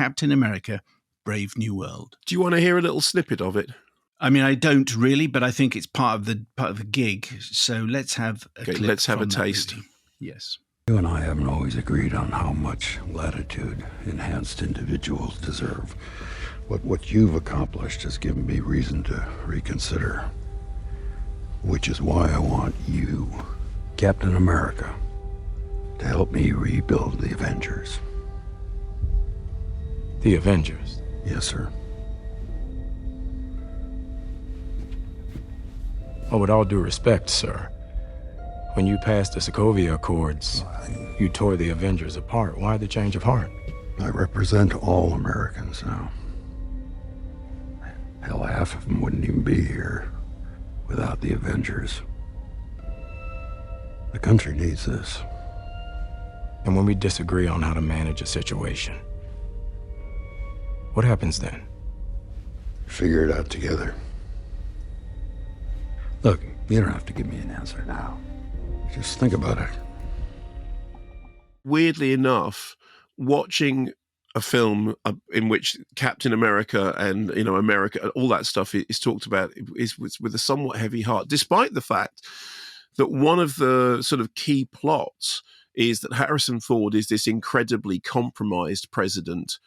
Captain America, Brave New World. Do you want to hear a little snippet of it? I mean, I don't really, but I think it's part of the gig. So let's have a clip. Let's have a from that taste. movie. Yes. You and I haven't always agreed on how much latitude enhanced individuals deserve. What you've accomplished has given me reason to reconsider. Which is why I want you, Captain America, to help me rebuild the Avengers. The Avengers? Yes, sir. Oh, with all due respect, sir, when you passed the Sokovia Accords, you tore the Avengers apart. Why the change of heart? I represent all Americans now. Hell, half of them wouldn't even be here without the Avengers. The country needs this. And when we disagree on how to manage a situation, what happens then? Figure it out together. Look, you don't have to give me an answer now. Just think about it. Weirdly enough, watching a film in which Captain America and, America, all that stuff is talked about is with a somewhat heavy heart, despite the fact that one of the sort of key plots is that Harrison Ford is this incredibly compromised president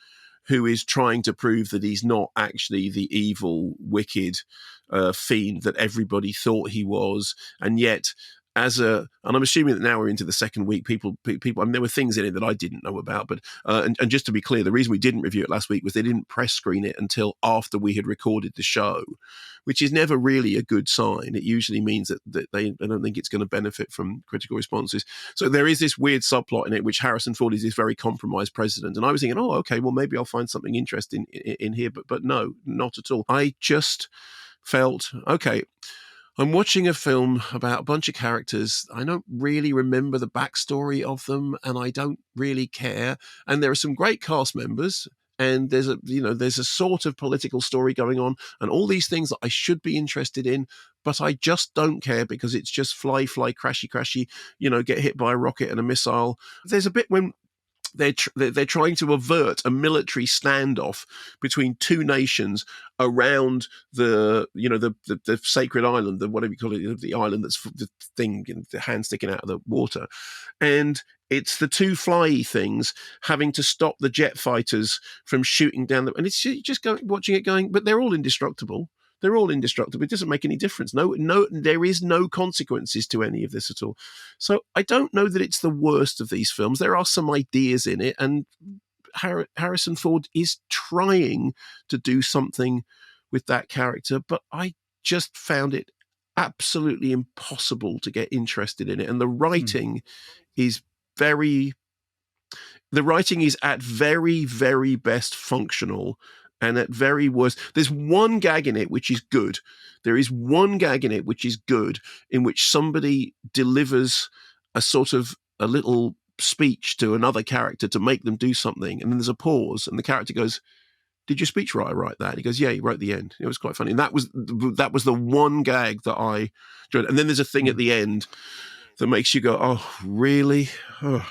who is trying to prove that he's not actually the evil, wicked fiend that everybody thought he was. And yet, and I'm assuming that now we're into the second week, people, I mean, there were things in it that I didn't know about, but, and just to be clear, the reason we didn't review it last week was they didn't press screen it until after we had recorded the show, which is never really a good sign. It usually means that I don't think it's going to benefit from critical responses. So there is this weird subplot in it, which Harrison Ford is this very compromised president. And I was thinking, oh, okay, well, maybe I'll find something interesting in here, but no, not at all. I just felt, okay, I'm watching a film about a bunch of characters. I don't really remember the backstory of them, and I don't really care. And there are some great cast members, and there's a sort of political story going on, and all these things that I should be interested in, but I just don't care because it's just fly, crashy, get hit by a rocket and a missile. There's a bit when they're trying to avert a military standoff between two nations around the sacred island, the whatever you call it, the island that's the thing, the hand sticking out of the water, and it's the two flyy things having to stop the jet fighters from shooting down and it's just watching it going, but they're all indestructible. They're all indestructible. It doesn't make any difference. No, there is no consequences to any of this at all. So I don't know that it's the worst of these films. There are some ideas in it, and Harrison Ford is trying to do something with that character, but I just found it absolutely impossible to get interested in it. And the writing is at very, very best functional, and at very worst, there's one gag in it which is good. There is one gag in it which is good, in which somebody delivers a sort of a little speech to another character to make them do something, and then there's a pause, and the character goes, "Did your speechwriter write that?" And he goes, "Yeah, he wrote the end." It was quite funny, and that was the one gag that I enjoyed. And then there's a thing at the end that makes you go, "Oh, really?" Oh.